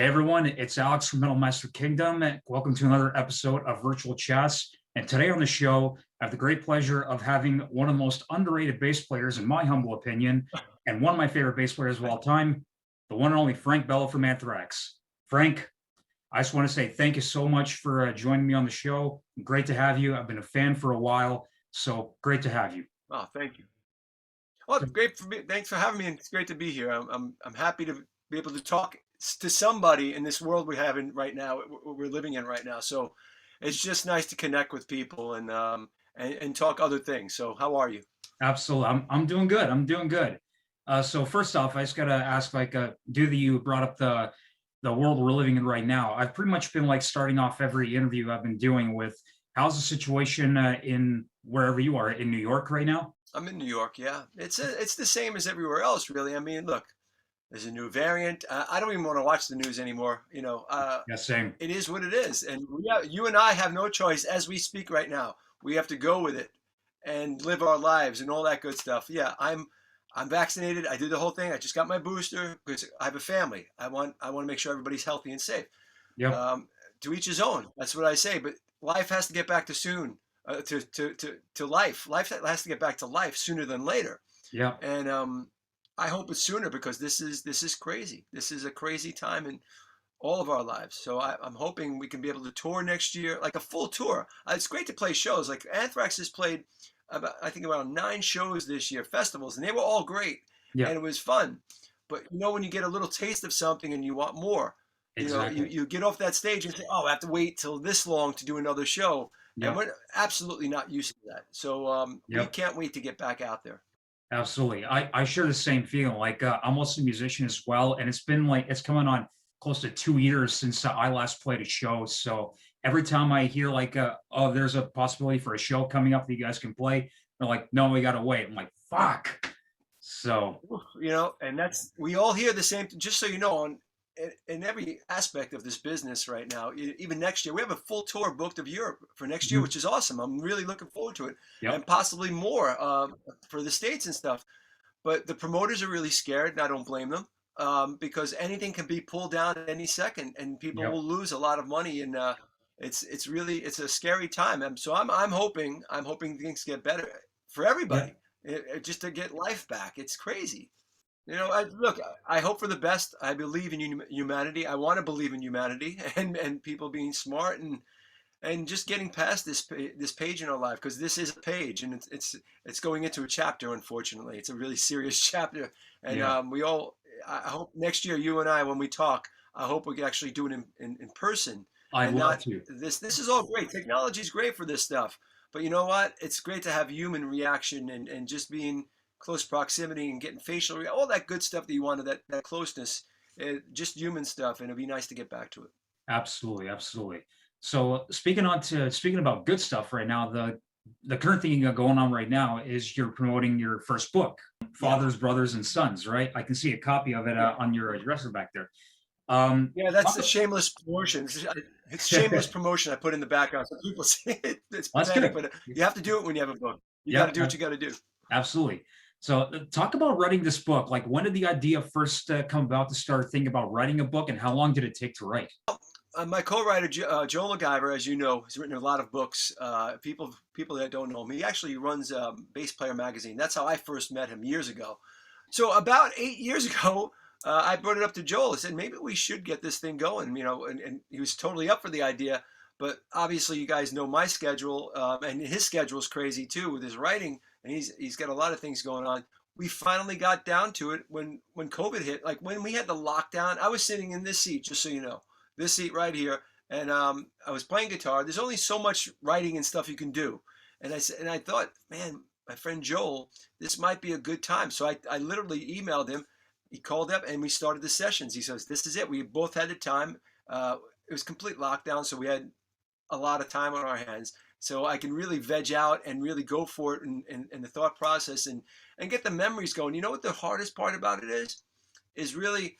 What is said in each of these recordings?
Hey everyone, it's Alex from Metal Master Kingdom. Welcome to another episode of Virtual Chats. And today on the show, I have the great pleasure of having one of the most underrated bass players, in my humble opinion, and one of my favorite bass players of all time, the one and only Frank Bello from Anthrax. Frank, I just want to say thank you so much for joining me on the show. Great to have you. I've been a fan for a while, so great to have you. Oh, thank you. Well, So, great for me. Thanks for having me, and it's great to be here. I'm happy to be able to talk to somebody in this world we have in right now, we're living in right now. So it's just nice to connect with people and talk other things. So how are you? absolutely, I'm doing good. I'm doing good. So first off, I just gotta ask, due to you brought up the world we're living in right now. I've pretty much been like starting off every interview I've been doing with, how's the situation in wherever you are in New York right now? I'm in New York. Yeah, it's the same as everywhere else, really. I mean, look, there's a new variant. I don't even want to watch the news anymore. Yeah, same. It is what it is, and yeah, you and I have no choice as we speak right now. We have to go with it and live our lives and all that good stuff. Yeah, I'm vaccinated. I did the whole thing. I just got my booster because I have a family. I want to make sure everybody's healthy and safe. Yep. Um, to each his own. That's what I say. But life has to get back to soon. To life. Life has to get back to life sooner than later. Yep. And I hope it's sooner because this is crazy. This is a crazy time in all of our lives. So I'm hoping we can be able to tour next year, like a full tour. It's great to play shows. Like Anthrax has played about, I think, around 9 shows this year, festivals, and they were all great, and Yep. it was fun. But when you get a little taste of something and you want more, you Exactly. you get off that stage and say, "Oh, I have to wait till this long to do another show," and Yep. we're absolutely not used to that. So we Yep. can't wait to get back out there. Absolutely. I share the same feeling. I'm also a musician as well, and it's been like it's coming on close to 2 years since I last played a show. So every time I hear oh, there's a possibility for a show coming up that you guys can play, they're like, no, we gotta wait. I'm like, fuck. So And that's we all hear the same. Just so you know, in every aspect of this business right now, even next year, we have a full tour booked of Europe for next year, mhm, which is awesome. I'm really looking forward to it, yep, and possibly more for the states and stuff. But the promoters are really scared, and I don't blame them because anything can be pulled down at any second, and people yep, will lose a lot of money. And it's a scary time. So I'm hoping things get better for everybody, yep. just to get life back. It's crazy. Look, I hope for the best. I believe in humanity. I want to believe in humanity and people being smart and just getting past this page in our life because this is a page and it's going into a chapter. Unfortunately, it's a really serious chapter, and Yeah. we all. I hope next year you and I, when we talk, I hope we can actually do it in person I'd and love not to. this. This is all great. Technology is great for this stuff, but you know what? It's great to have human reaction and just being close proximity and getting all that good stuff that you wanted, that closeness, just human stuff, and it'd be nice to get back to it. Absolutely, absolutely. So speaking about good stuff right now, the current thing you got going on right now is you're promoting your first book, Yeah. Fathers, Brothers, and Sons, right? I can see a copy of it Yeah. on your dresser back there. Yeah, that's Talk the shameless promotion. It's shameless promotion I put in the background. So people say it's That's pathetic, good. but you have to do it when you have a book. You got to Yep, do what you got to do. absolutely. So talk about writing this book. Like, when did the idea first come about to start thinking about writing a book, and how long did it take to write? My co-writer Joel MacGyver, as you know, has written a lot of books. People that don't know him, he actually runs Bass Player magazine. That's how I first met him years ago. So about 8 years ago, I brought it up to Joel. I said maybe we should get this thing going. And he was totally up for the idea. But obviously, you guys know my schedule, and his schedule is crazy too with his writing, and he's got a lot of things going on. We finally got down to it when COVID hit. Like when we had the lockdown, I was sitting in this seat, just so you know, this seat right here, and I was playing guitar. There's only so much writing and stuff you can do, and I said, and I thought, man, my friend Joel, this might be a good time. So I literally emailed him. He called up and we started the sessions. He says, this is it. We both had the time. It was complete lockdown, so we had a lot of time on our hands. So I can really veg out and really go for it and the thought process and get the memories going. You know what the hardest part about it is really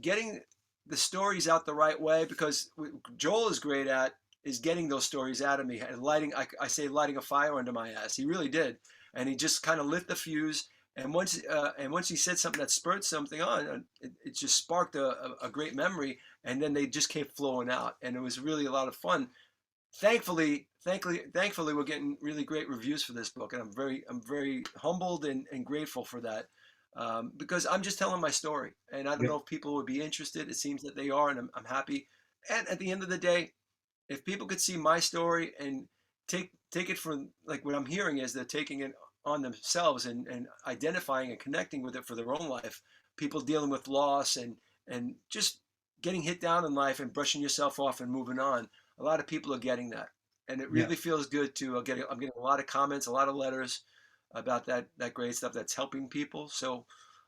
getting the stories out the right way because Joel is great at is getting those stories out of me and lighting. I say lighting a fire under my ass. He really did, and he just kind of lit the fuse. And once he said something that spurred something on, it just sparked a great memory, and then they just kept flowing out, and it was really a lot of fun. Thankfully, we're getting really great reviews for this book, and I'm very humbled and grateful for that, because I'm just telling my story, and I don't Yeah. know if people would be interested. It seems that they are, and I'm happy. And at the end of the day, if people could see my story and take it from, like, what I'm hearing is they're taking it on themselves and identifying and connecting with it for their own life. People dealing with loss and just getting hit down in life and brushing yourself off and moving on. A lot of people are getting that, and it Yeah. really feels good to I'm getting a lot of comments, a lot of letters about that great stuff that's helping people. So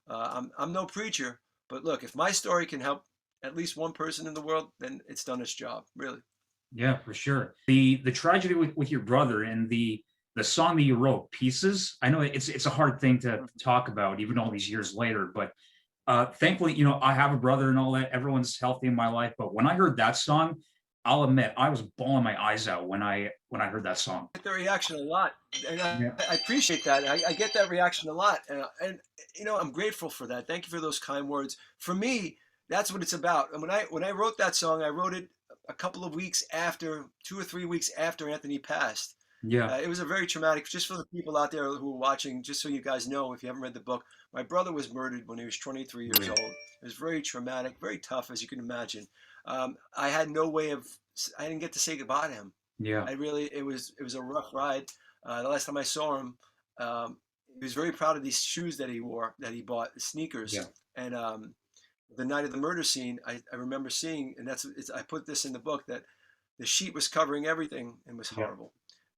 I'm no preacher, but look, if my story can help at least one person in the world, then it's done its job, really. Yeah, for sure. The tragedy with your brother and the song that you wrote, Pieces. I know it's a hard thing to talk about even all these years later, but thankfully, I have a brother and all that. Everyone's healthy in my life, but when I heard that song, I'll admit I was bawling my eyes out when I heard that song. Get the reaction a lot, and Yeah. I appreciate that. I get that reaction a lot, and I'm grateful for that. Thank you for those kind words. For me, that's what it's about. And when I wrote that song, I wrote it a couple of weeks after, 2 or 3 weeks after Anthony passed. Yeah. It was a very traumatic. Just for the people out there who are watching, just so you guys know, if you haven't read the book, my brother was murdered when he was 23 years old. It was very traumatic, very tough, as you can imagine. I had no way of. I didn't get to say goodbye to him. Yeah. I really, it was a rough ride. The last time I saw him, he was very proud of these shoes that he wore, that he bought, the sneakers. Yeah. And the night of the murder scene, I remember seeing, and I put this in the book, that the sheet was covering everything and was Yeah. horrible.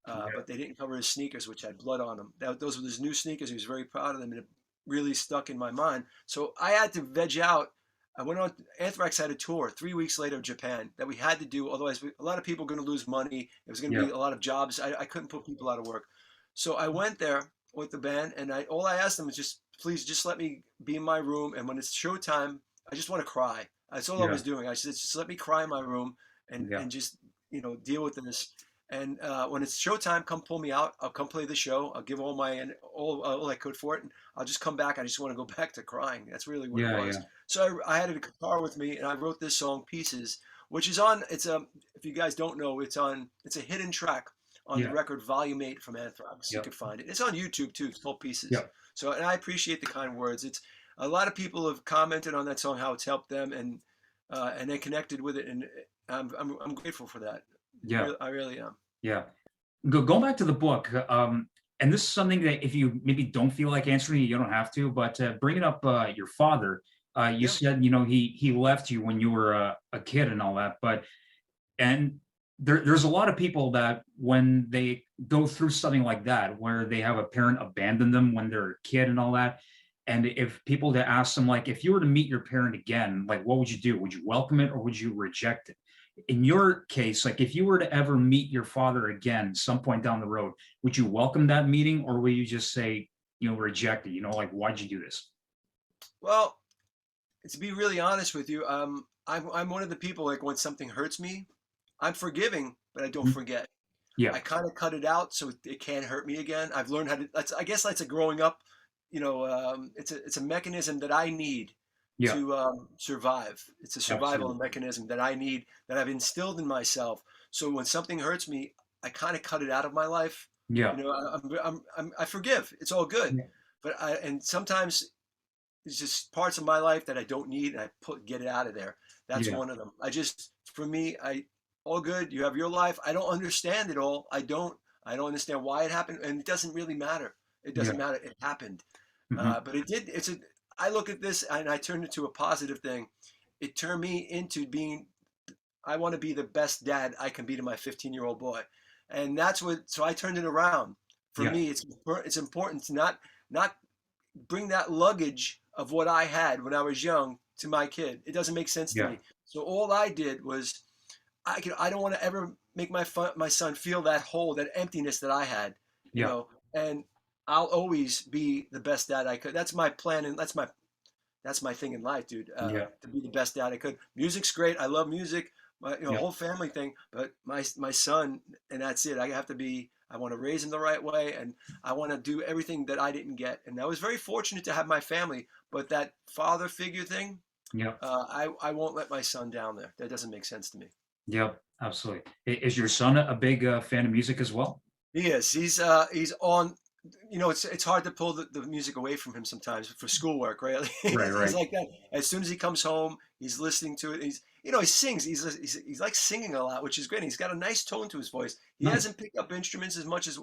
Yeah. But they didn't cover his sneakers, which had blood on them. Those were his new sneakers. He was very proud of them, and it really stuck in my mind. So I had to veg out. I went on. Anthrax had a tour 3 weeks later of Japan that we had to do. Otherwise, a lot of people were going to lose money. It was going to Yeah. be a lot of jobs. I couldn't put people out of work. So I went there with the band, and all I asked them was, just please just let me be in my room. And when it's showtime, I just want to cry. That's all I Yeah. was doing. I said, just let me cry in my room and Yeah. and just deal with this. And when it's showtime, come pull me out. I'll come play the show. I'll give all I could for it, and I'll just come back. I just want to go back to crying. That's really what it Yeah. was. Yeah. So I had a guitar with me, and I wrote this song "Pieces," which is on. If you guys don't know, it's a hidden track on the Yeah. record Volume 8 from Anthrax. You Yeah. can find it. It's on YouTube too. It's called Yeah. "Pieces." So, and I appreciate the kind words. It's a lot of people have commented on that song, how it's helped them, and they connected with it, and I'm grateful for that. Yeah. I really am. Yeah. Going back to the book, and this is something that if you maybe don't feel like answering, you don't have to. But bringing up your father, you Yeah. said he left you when you were a kid and all that. But and there's a lot of people that when they go through something like that, where they have a parent abandon them when they're a kid and all that. And if people to ask them, like, if you were to meet your parent again, like, what would you do? Would you welcome it or would you reject it? In your case, like, if you were to ever meet your father again, some point down the road, would you welcome that meeting or will you just say, reject it? Like, why'd you do this? Well, to be really honest with you, I'm one of the people, like, when something hurts me, I'm forgiving, but I don't Mhm. forget. Yeah. I kind of cut it out so it can't hurt me again. I've learned how to. I guess that's a growing up. It's a mechanism that I need Yeah. to survive. It's a survival Absolutely. mechanism that I need, that I've instilled in myself. So when something hurts me, I kind of cut it out of my life. Yeah. I forgive. It's all good, Yeah. but sometimes it's just parts of my life that I don't need, and get it out of there. That's Yeah. one of them. For me, all good. You have your life. I don't understand it all. I don't understand why it happened, and it doesn't really matter. It doesn't Yeah. matter. It happened, Hmm. but it did. I look at this and I turned it to a positive thing. It turned me into being. I want to be the best dad I can be to my 15-year-old boy, and that's what. So I turned it around. For Yeah. me, it's important to not bring that luggage of what I had when I was young to my kid. It doesn't make sense to Yeah. me. So all I did was, I don't want to ever make my son feel that hole, that emptiness that I had, Yeah. and I'll always be the best dad I could. That's my plan, and that's my thing in life, dude. Yeah. To be the best dad I could. Music's great. I love music, my Yeah. whole family thing. But my son, and that's it. I have to be. I want to raise him the right way, and I want to do everything that I didn't get. And I was very fortunate to have my family, but that father figure thing, Yep. I won't let my son down there. That doesn't make sense to me. Yep. Absolutely. Is your son a big fan of music as well? He is. He's on. It's hard to pull the music away from him sometimes for schoolwork, right? Right. He's Right. like that. As soon as he comes home, he's listening to it. He sings. He's like singing a lot, which is great. He's got a nice tone to his voice. He Nice. hasn't picked up instruments as much as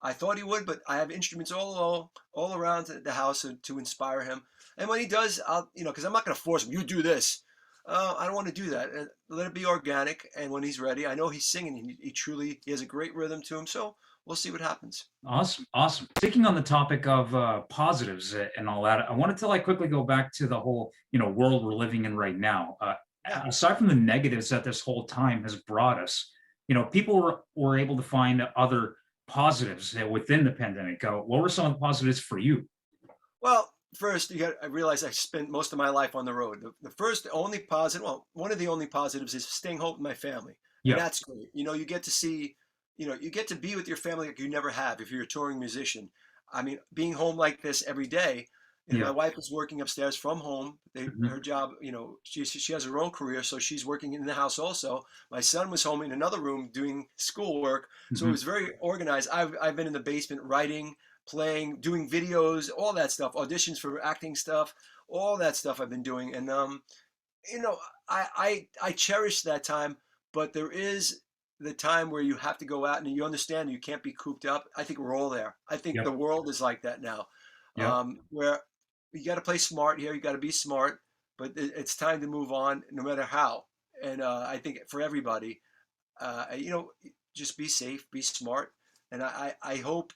I thought he would, but I have instruments all around the house to inspire him. And when he does, because I'm not going to force him. You do this. I don't want to do that. Let it be organic. And when he's ready, I know he's singing. He has a great rhythm to him. So we'll see what happens. Awesome. Awesome. Sticking on the topic of positives and all that, I wanted to like quickly go back to the whole world we're living in right now. Yeah. Aside from the negatives that this whole time has brought us, people were able to find other positives within the pandemic. What were some of the positives for you? Well, first, I realize I spent most of my life on the road. The only positive, well, one of the only positives is staying home with my family. And Yeah. that's great. You get to see, you get to be with your family like you never have if you're a touring musician. I mean, being home like this every day, my Yeah. wife is working upstairs from home. Mhm. Her job, she has her own career, so she's working in the house also. My son was home in another room doing schoolwork, so it Mhm. was very organized. I've been in the basement writing, playing, doing videos, all that stuff, auditions for acting stuff, all that stuff I've been doing. And you know, I cherish that time, but there is the time where you have to go out and you understand you can't be cooped up. I think we're all there. I think the Yep. world is like that now, Yep. where you got to play smart here. You got to be smart, but it's time to move on, no matter how. And I think for everybody, you know, just be safe, be smart, and I hope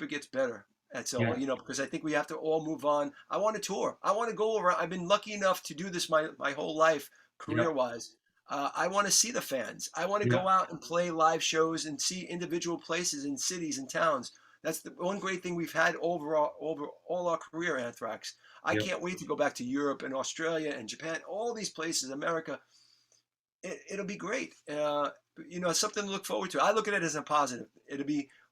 it gets better. That's all, Yeah. because I think we have to all move on. I want to tour. I want to go around. I've been lucky enough to do this my whole life, career Yep. wise. I want to see the fans. I want to Yeah. go out and play live shows and see individual places in cities and towns. That's the one great thing we've had over all our career, Anthrax. I Yep. can't wait to go back to Europe and Australia and Japan, all these places, America. It'll be great. It's something to look forward to. I look at it as a positive.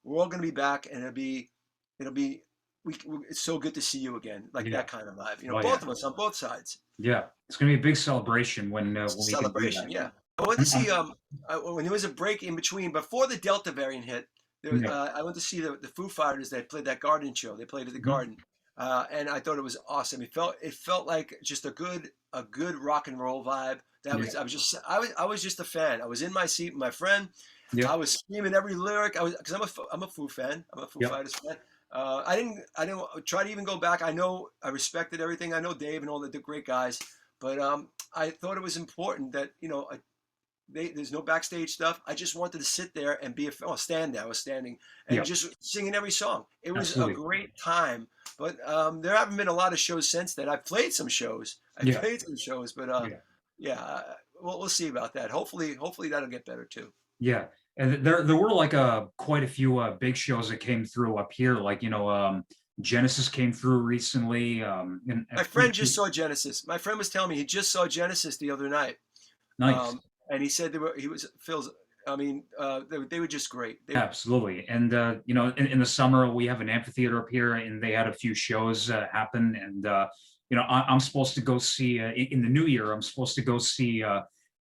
We're all going to be back, and it'll be, it's so good to see you again, like Yeah. that kind of vibe. Oh yeah. Both of us on both sides. Yeah. It's gonna be a big celebration It's a when we can do celebration, that. yeah. I went to I'm, see when there was a break in between before the Delta variant hit. yeah. I went to see the Foo Fighters. They played that Garden show. They played at the Mhm. Garden, and I thought it was awesome. It felt like just a good rock and roll vibe. Yeah. I was just a fan. I was in my seat with my friend. I Yep. was screaming every lyric. I was because I'm a Foo fan. I'm a Foo Yep. Fighters fan. I didn't try to even go back. I know I respected everything. I know Dave and all the great guys, but I thought it was important that there's no backstage stuff. I just wanted to sit there and stand there. I was standing and Yep. just singing every song. It was a Absolutely. great time. But there haven't been a lot of shows since then. I've played some shows. Yeah. But Yeah. yeah, we'll see about that. Hopefully that'll get better too. Yeah. And there were like quite a few big shows that came through up here. Like, Genesis came through recently. My friend just saw Genesis. My friend was telling me he just saw Genesis the other night, Nice. and he said he was Phil's. I mean, they were just great. Absolutely. And in the summer we have an amphitheater up here and they had a few shows happen. And I'm supposed to go see in the new year, I'm supposed to go see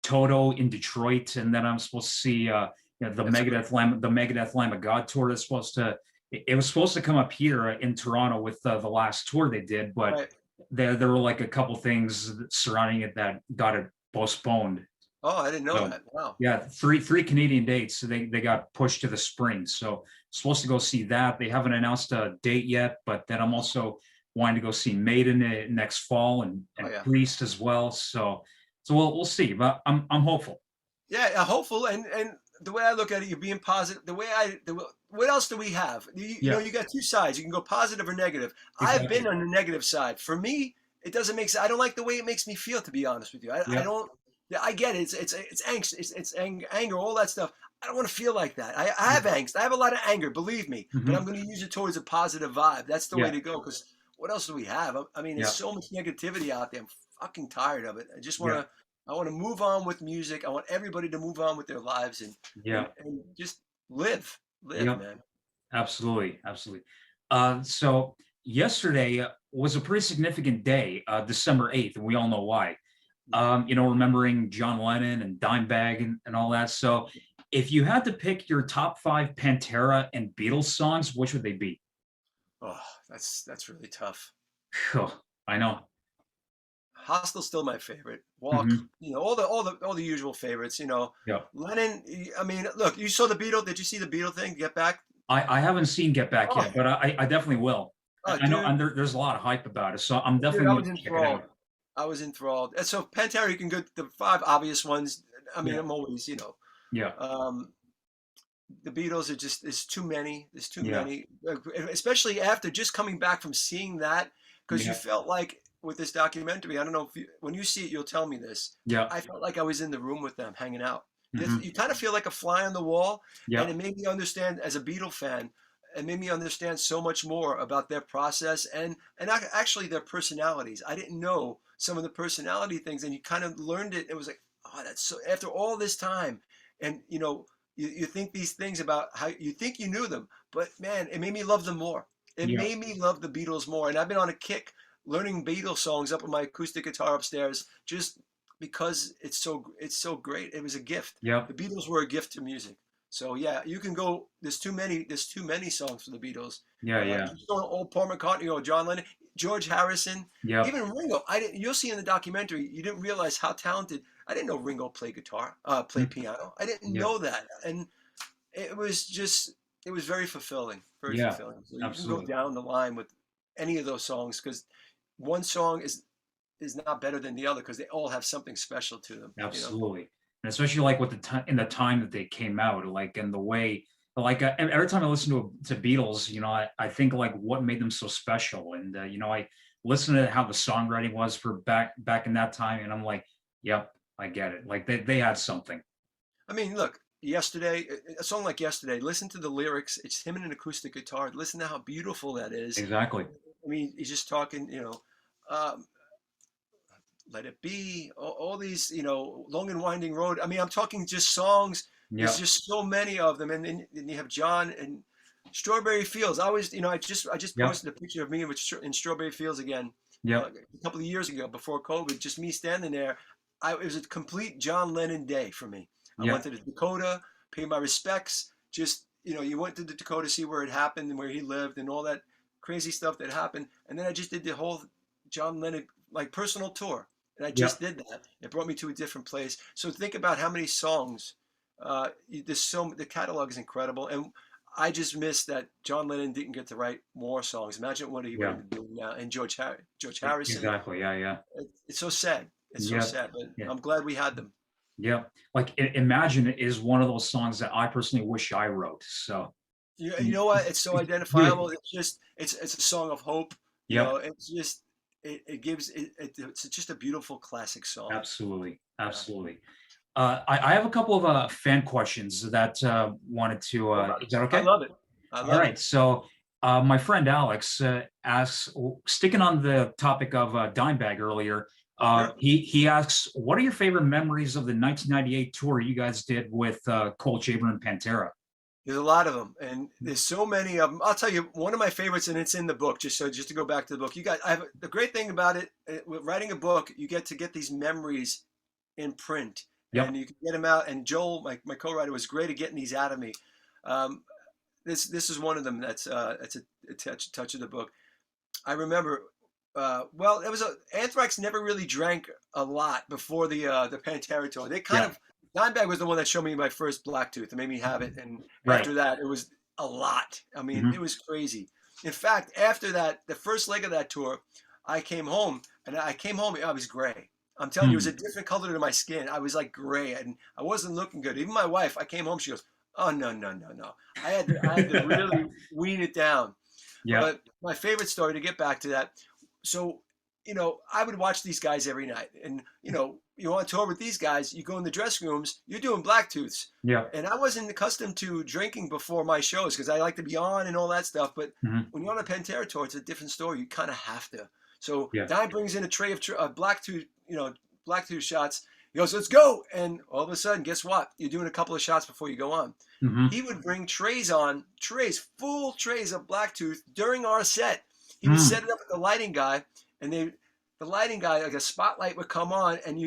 Toto in Detroit, and then I'm supposed to see That's a great. The Megadeth Lamb of God tour that's supposed to it was supposed to come up here in Toronto with the last tour they did, but Right. there were like a couple things surrounding it that got it postponed. Oh, I didn't know So that. Wow. yeah, three Canadian dates. So they got pushed to the spring. So supposed to go see that. They haven't announced a date yet, but then I'm also wanting to go see Maiden next fall Oh and yeah. Priest as well. So we'll see. But I'm hopeful. Yeah, hopeful. And the way I look at it, you're being positive. What else do we have? Yeah, You got two sides. You can go positive or negative. I've been exactly. on the negative side. For me, it doesn't make sense. I don't like the way it makes me feel, to be honest with you. I Yeah, don't. Yeah, I get it. It's angst. Anger. All that stuff. I don't want to feel like that. I have angst. I have a lot of anger. Believe me. But I'm hmm going to use it towards a positive vibe. That's the way yeah, to go. Because what else do we have? I mean, there's yeah, so much negativity out there. I'm fucking tired of it. I just want yeah. to I want to move on with music. I want everybody to move on with their lives and Yeah. just live, Yep. man. Absolutely. Absolutely. So yesterday was a pretty significant day, December 8th, and we all know why. Mhm. Remembering John Lennon and Dimebag and all that. So if you had to pick your top five Pantera and Beatles songs, which would they be? Oh, that's really tough. Phew, I know. Hostle's still my favorite. Walk, Hmm. all the usual favorites. Yeah. Lennon. I mean, look, you saw the Beatle. Did you see the Beatle thing? Get Back. I haven't seen Get Back Oh, yet, but I definitely will. oh, I know, dude, and there's a lot of hype about it, so I'm dude, definitely I going was to check it enthralled. out. I was enthralled. And so Pantera, you can go the five obvious ones. I mean, Yeah. I'm always, Yeah. um, the Beatles are just there's too many. There's too Yeah. many, especially after just coming back from seeing that, because you Yeah. felt like with this documentary. I don't know if when you see it, you'll tell me this. Yeah. I felt like I was in the room with them, hanging out. Hmm. You kind of feel like a fly on the wall, and Yeah. it made me understand as a Beatle fan. It made me understand so much more about their process and actually their personalities. I didn't know some of the personality things, and you kind of learned it. It was like, oh, that's so. After all this time, and you think these things about how you think you knew them, but man, it made me love them more. It Yeah. made me love the Beatles more. And I've been on a kick learning Beatles songs up on my acoustic guitar upstairs just because it's so great. It was a gift. Yeah. The Beatles were a gift to music. So yeah, you can go. There's too many songs for the Beatles. Yeah. Yeah. Just going old Paul McCartney or John Lennon, George Harrison, Yeah. even Ringo. I didn't. You'll see in the documentary. You didn't realize how talented. I didn't know Ringo played guitar, played Mm. piano. I didn't Yeah. know that, and it was just it was very fulfilling, very Yeah. fulfilling. So you can go Absolutely. down the line with any of those songs because one song is not better than the other because they all have something special to them. Absolutely. And especially like with the time in the time that they came out, like and the way, like every time I listen to Beatles, I think like what made them so special, and I listen to how the songwriting was for back in that time, and I'm like, yep, I get it. Like they had something. I mean, look, yesterday, a song like Yesterday, listen to the lyrics. It's him and an acoustic guitar. Listen to how beautiful that is. Exactly. I mean, he's just talking, um, Let It Be, all these, Long and Winding Road. I mean, I'm talking just songs. There's Yeah. just so many of them. And then you have John and Strawberry Fields. I just Yeah. posted a picture of me in Strawberry Fields again Yeah. a couple of years ago before COVID, just me standing there. It was a complete John Lennon day for me. I Yeah. went to the Dakota, paid my respects. Just, you went to the Dakota to see where it happened and where he lived and all that crazy stuff that happened. And then I just did the whole John Lennon like personal tour. And I Yeah. just did that. It brought me to a different place. So think about how many songs. The catalog is incredible, and I just miss that John Lennon didn't get to write more songs. Imagine what he would Yeah. have been doing now. And George Harrison. Exactly. Yeah. Yeah. It's so sad. It's so Yeah. sad, but Yeah. I'm glad we had them. Yeah. Like Imagine is one of those songs that I personally wish I wrote. So You mm, know what? It's so identifiable. beautiful. It's a song of hope. Yep. It's just it's just a beautiful classic song. Absolutely. Yeah. Absolutely. I have a couple of fan questions that wanted to. How about it? Is that I okay? love it. I All love it. right. So my friend Alex asks, sticking on the topic of Dimebag earlier, Sure. he asks, what are your favorite memories of the 1998 tour you guys did with Cole Chamber and Pantera? There's a lot of them, and there's so many of them. I'll tell you one of my favorites, and it's in the book. Just to go back to the book, I have the great thing about it with writing a book. You get to get these memories in print, Yep. and you can get them out. And Joel, my co-writer, was great at getting these out of me. Um, this is one of them. That's a touch of the book. I remember. Well, it was Anthrax never really drank a lot before the Pantera tour. They kind Yeah. of Dimebag was the one that showed me my first black tooth and made me have it. And Right. after that, it was a lot. I mean, it Hmm. was crazy. In fact, after that, the first leg of that tour, I came home and I was gray. I'm telling you, it was a Hmm. different color to my skin. I was like gray and I wasn't looking good. Even my wife, I came home, she goes, "Oh no, no, no, no." I had to really wean it down. Yeah. But my favorite story to get back to that. So, I would watch these guys every night. And, you on tour with these guys, you go in the dressing rooms, you're doing Blacktooths. Yeah. And I wasn't accustomed to drinking before my shows because I like to be on and all that stuff. But Hmm. when you're on a Pantera tour, it's a different story. You kind of have to. So Yeah. Di brings in a tray of Blacktooth, Blacktooth shots. He goes, let's go. And all of a sudden, guess what? You're doing a couple of shots before you go on. Hmm. He would bring full trays of Blacktooth during our set. He would Mm. set it up with the lighting guy, and the lighting guy, like a spotlight would come on, and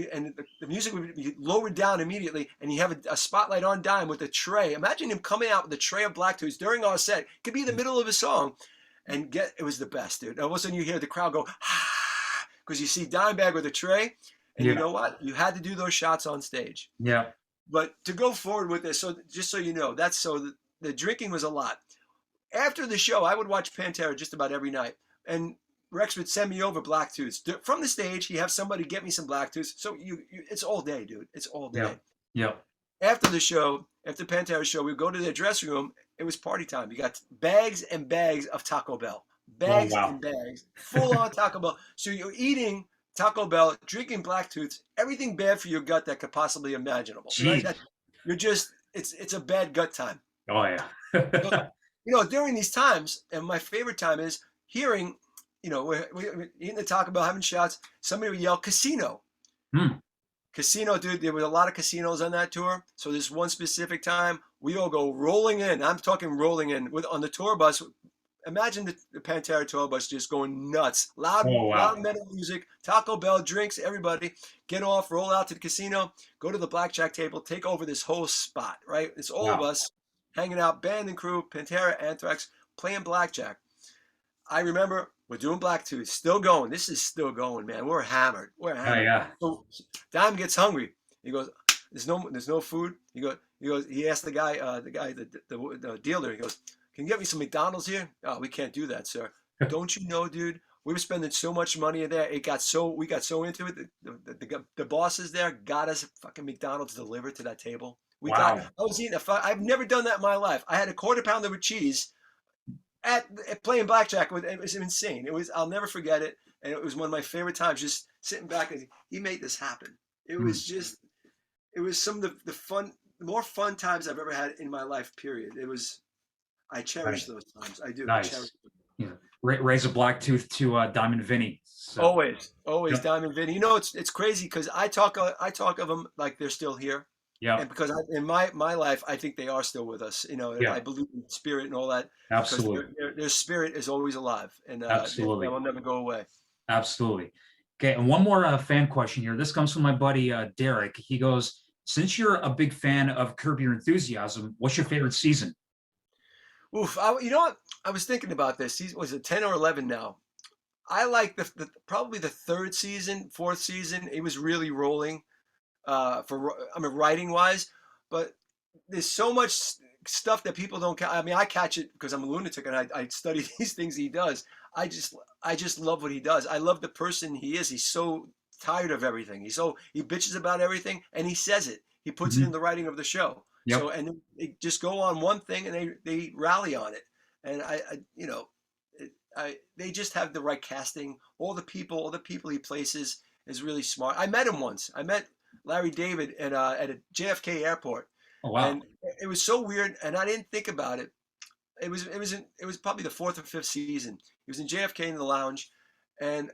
the music would be lowered down immediately, and you have a spotlight on dime with a tray. Imagine him coming out with a tray of Blacktooth during our set. It could be the middle of a song, and it was the best, dude. All of a sudden, you hear the crowd go, ah, because you see Dimebag with a tray, and you Yeah. know what? You had to do those shots on stage. Yeah. But to go forward with this, so just so you know, the drinking was a lot. After the show, I would watch Pantera just about every night, and Rex would send me over Blacktooths from the stage. He have somebody get me some Blacktooths. So it's all day, dude. It's all Yeah. day. Yeah. After the show, after Pantera show, we would go to their dressing room. It was party time. You got bags and bags of Taco Bell, Oh, bags wow. and bags, full on Taco Bell. So you're eating Taco Bell, drinking Blacktooths, everything bad for your gut that could possibly imaginable. Right? Jeez. You're just it's a bad gut time. Oh, yeah. So, during these times, and my favorite time is hearing, we're eating the Taco Bell, having shots. Somebody would yell "casino." Hmm. Casino, dude. There were a lot of casinos on that tour. So this one specific time, we all go rolling in. I'm talking rolling in on the tour bus. Imagine the Pantera tour bus just going nuts. Loud, Oh, wow. loud metal music, Taco Bell, drinks, everybody get off, roll out to the casino, go to the blackjack table, take over this whole spot, right? It's all of Wow. us hanging out, band and crew, Pantera, Anthrax, playing blackjack. I remember we're doing Blacktooth, still going. This is still going, man. We're hammered. We're Yeah. hammered. Yeah. So Dime gets hungry. He goes, there's no food. He asked the guy, the dealer, he goes, can you get me some McDonald's here? Oh, we can't do that, sir. Don't you know, dude? We were spending so much money there. We got so into it. The bosses there got us fucking McDonald's delivered to that table. Wow. I was eating I've never done that in my life. I had a quarter pounder with cheese at playing blackjack with. It was insane. I'll never forget it. And it was one of my favorite times, just sitting back and he made this happen. It Hmm. was some of the more fun times I've ever had in my life, period. I cherish Right. those times. I do. I cherish Nice. them. Yeah. Raise a black tooth to Diamond Vinny. So, Always, yep. Diamond Vinny. You know, it's crazy because I talk of them like they're still here, Yeah. and because in my life, I think they are still with us. I Yeah. believe in spirit and all that because Absolutely. their spirit is always alive, and they Absolutely. will never go away. Absolutely. Okay. And one more fan question here. This comes from my buddy Derek. He goes, since you're a big fan of Curb Your Enthusiasm, what's your favorite season? Oof. You know what? I was thinking about this. Was it 10 or 11 now? I like probably the third season, fourth season. It was really rolling. Writing wise, but there's so much stuff that people don't catch. I mean, I catch it because I'm a lunatic and I study these things he does. I just love what he does. I love the person he is. He's so tired of everything. He bitches about everything and he says it. He puts it in Mhm. the writing of the show. So Yep. and they just go on one thing and they rally on it. And they just have the right casting. All the people he places is really smart. I met him once. I met Larry David at a JFK airport, Oh, wow. and it was so weird. And I didn't think about it. It was probably the fourth or fifth season. He was in JFK in the lounge, and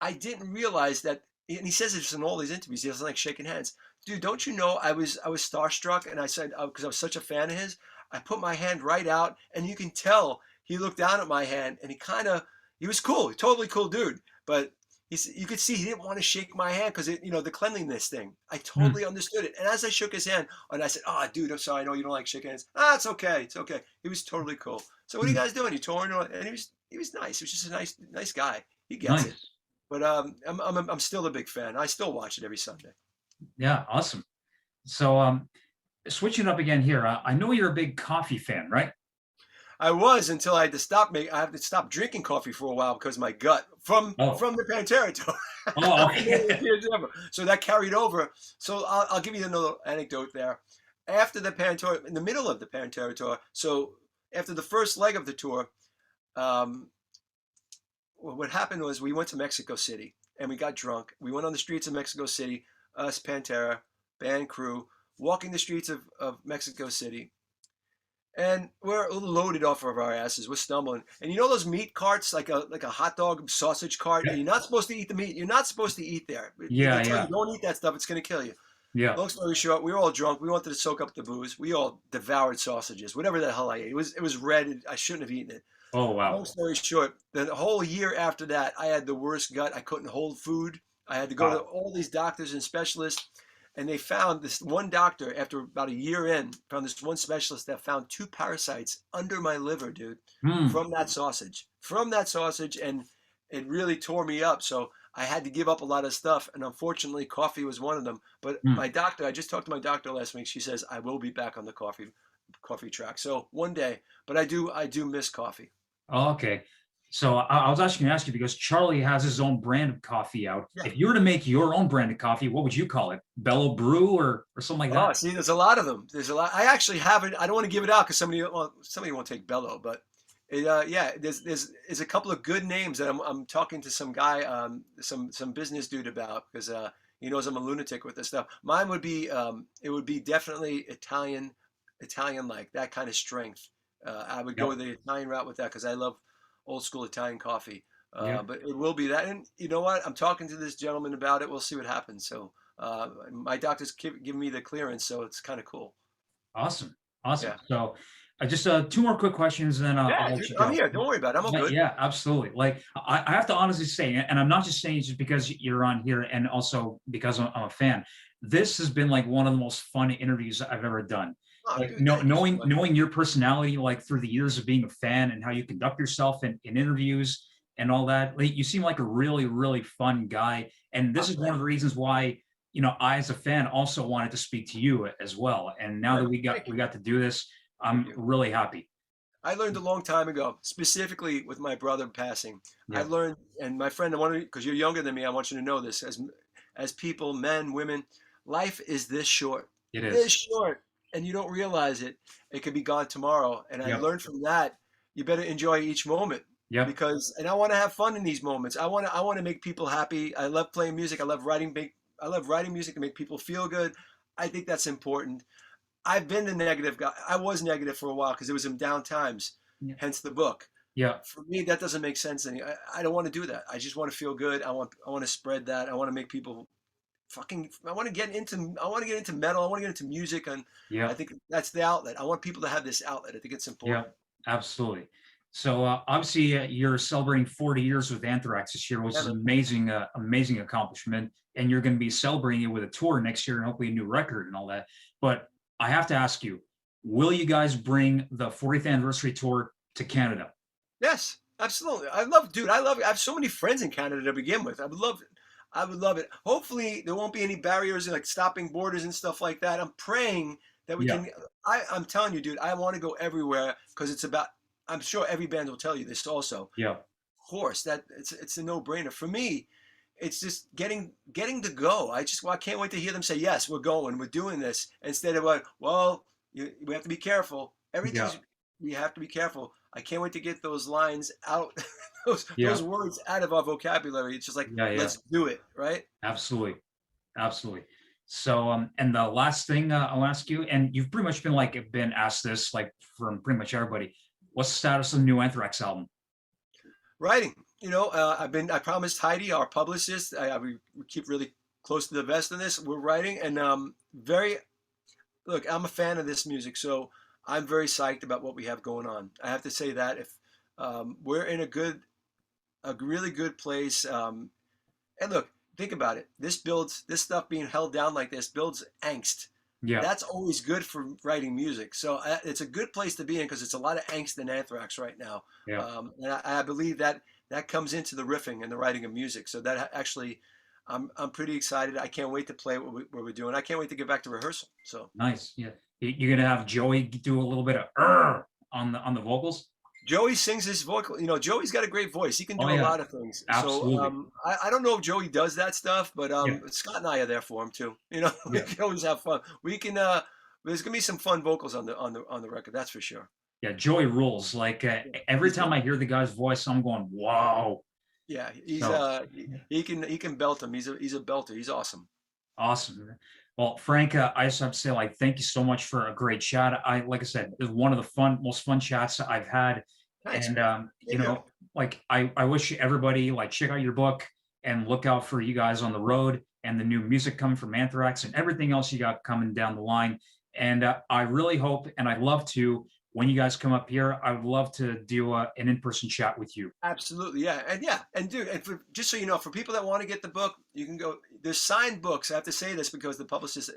I didn't realize that. And he says this in all these interviews. He doesn't like shaking hands. Dude, don't you know I was starstruck, and I said because I was such a fan of his, I put my hand right out, and you can tell he looked down at my hand, and he was cool, totally cool dude, but you could see he didn't want to shake my hand because the cleanliness thing. I Hmm. totally understood it, and as I shook his hand, and I said, "Oh, dude, I'm sorry, I know you don't like shaking hands. Ah, it's okay, it's okay." He was totally cool. So what are you Hmm. guys doing? You touring? And he was nice. He was just a nice guy. He gets it. Nice. But I'm still a big fan. I still watch it every Sunday. Yeah. Awesome. So, switching up again here. I know you're a big coffee fan, right? I was until I had to stop. I have to stop drinking coffee for a while because of my gut Oh. from the Pantera tour. Oh, okay. So that carried over. So I'll give you another anecdote there. After the Pantera, in the middle of the Pantera tour, so after the first leg of the tour, um, what happened was we went to Mexico City and we got drunk. We went on the streets of Mexico City, us Pantera, band crew, walking the streets of Mexico City. and we're loaded off of our asses. We're stumbling, and you know those meat carts, like a hot dog sausage cart. Yeah, You're not supposed to eat the meat. You're not supposed to eat there. They yeah, tell you yeah, don't eat that stuff. It's going to kill you. yeah. Long story short, we were all drunk. We wanted to soak up the booze. We all devoured sausages, whatever the hell I ate. It was red. I shouldn't have eaten it. Oh Long wow, story short, the whole year after that, I had the worst gut. I couldn't hold food. I had to go to wow. all these doctors and specialists, and they found this one doctor after about a year in, found this one specialist that found two parasites under my liver, dude, Hmm. from that sausage, and it really tore me up. So I had to give up a lot of stuff, and unfortunately, coffee was one of them. But Hmm. my doctor, I just talked to my doctor last week. She says I will be back on the coffee track. So one day, but I do miss coffee. Oh, okay. So I was actually going to ask you because Charlie has his own brand of coffee out. Yeah. If you were to make your own brand of coffee, what would you call it? Bello Brew or something like that? Oh, see, there's a lot of them. There's a lot. I actually have it. I don't want to give it out because somebody won't take Bello, but yeah, there's a couple of good names that I'm talking to some guy, some business dude about because he knows I'm a lunatic with this stuff. Mine would be it would be definitely Italian like that kind of strength. I would go Yep. the Italian route with that because I love old school Italian coffee. Yeah. But it will be that, and you know what? I'm talking to this gentleman about it. We'll see what happens. So. My doctor's giving me the clearance, so it's kind of cool. Awesome. Awesome. Yeah. So just two more quick questions, and then Yeah, I'll let dude, you I'm go. here. Don't worry about it. I'm all But good. yeah, absolutely. Like I have to honestly say, and I'm not just saying it just because you're on here and also because I'm a fan. This has been like one of the most fun interviews I've ever done. Oh, Like dude, thank you so much. knowing your personality, like through the years of being a fan and how you conduct yourself in interviews and all that. Like you seem like a really, really fun guy. And this Oh, is one thank of the you. reasons why, I as a fan also wanted to speak to you as well. And now Right that on. we Thank you. got to do this, Thank I'm you. really happy. I learned a long time ago, specifically with my brother passing. I Yeah, learned, and my friend, I want to, because you're younger than me, I want you to know this. As people, men, women, life is it this is. short, and you don't realize it. It could be gone tomorrow. And I Yep. learned from that, you better enjoy each moment Yep. because, and I want to have fun in these moments. I want to make people happy. I love playing music. I love writing music to make people feel good. I think that's important. I've been the negative guy. I was negative for a while because it was in down times, Yeah. hence the book. Yeah. For me, that doesn't make sense. I don't want to do that. I just want to feel good. I want to spread that. I want to make people fucking. I want to get into metal. I want to get into music, and I Yeah. think that's the outlet. I want people to have this outlet. I think it's Yeah. important. Absolutely. So obviously you're celebrating 40 years with Anthrax this year, which Yeah, is man. amazing, amazing accomplishment. And you're going to be celebrating it with a tour next year and hopefully a new record and all that. But I have to ask you, will you guys bring the 40th anniversary tour to Canada? Yes, absolutely. I love, dude. I have so many friends in Canada to begin with. I would love it. I would love it. Hopefully, there won't be any barriers like stopping borders and stuff like that. I'm praying that we Yeah. can. I'm telling you, dude. I want to go everywhere because it's about. I'm sure every band will tell you this also. Yeah. Of course, that it's a no brainer for me. It's just getting to go. I can't wait to hear them say yes, we're going, we're doing this instead of like, well, we have to be careful. Yeah. Everything's we have to be careful. I can't wait to get those lines out, those Yeah. words out of our vocabulary. It's just like Yeah. Yeah. let's do it, right? Absolutely. Absolutely. So, and the last thing I'll ask you, and you've pretty much been asked this like from pretty much everybody. What's the status of the new Anthrax album? Writing. I promised Heidi, our publicist, we keep really close to the vest in this. We're writing, and very look. I'm a fan of this music, so I'm very psyched about what we have going on. I have to say that if we're in a really good place. And look, think about it. This stuff being held down like this builds angst. Yeah. That's always good for writing music. So it's a good place to be in because it's a lot of angst in Anthrax right now. Yeah. And I believe that comes into the riffing and the writing of music. So that actually, I'm pretty excited. I can't wait to play what we're doing. I can't wait to get back to rehearsal. So Nice. Yeah. You're gonna have Joey do a little bit of on the vocals. Joey sings his vocal. Joey's got a great voice. He can Oh do a yeah, lot of things. So absolutely. I don't know if Joey does that stuff, but Yeah. Scott and I are there for him too. We Yeah. can always have fun. We can. There's gonna be some fun vocals on the record. That's for sure. Yeah. Joey rules. Like Yeah, every he's time good. I hear the guy's voice, I'm going, "Wow!" Yeah, So he can belt him. He's a belter. He's awesome. awesome. Well, Frank, I just have to say, like, thank you so much for a great chat. Like I said, it was one of the most fun chats I've had. Thanks, And, man. you Same here. know, like, I wish everybody, like, check out your book and look out for you guys on the road and the new music coming from Anthrax and everything else you got coming down the line. And I really hope, and I'd love to, when you guys come up here, I would love to do an in-person chat with you. Absolutely, yeah, and dude, and just so you know, for people that want to get the book, you can go. There's signed books. I have to say this because the publicist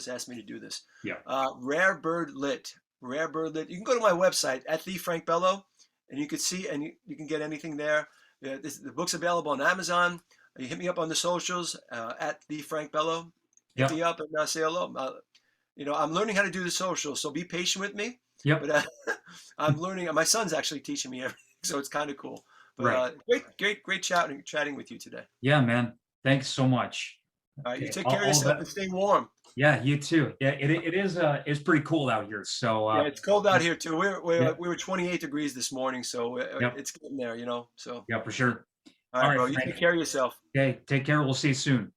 asked me to do this. Yeah. Rare Bird Lit, Rare Bird Lit. You can go to my website at the Frank Bello, and you can see and you can get anything there. The book's available on Amazon. You hit me up on the socials at the Frank Bello. Hit Yep. me up and say hello. I'm learning how to do the socials, so be patient with me. Yep. But I'm learning. My son's actually teaching me everything, so it's kind of cool. But Right. great chatting with you today. Yeah, man. Thanks so much. All right, you Okay. take care of yourself and stay warm. Yeah, you too. Yeah, it is it's pretty cold out here. So Yeah, it's cold out here too. yeah, We were 28 degrees this morning, so yep, it's getting there. So yeah, for sure. all All right, right, bro. You take Frank. care of yourself. Okay, take care. We'll see you soon.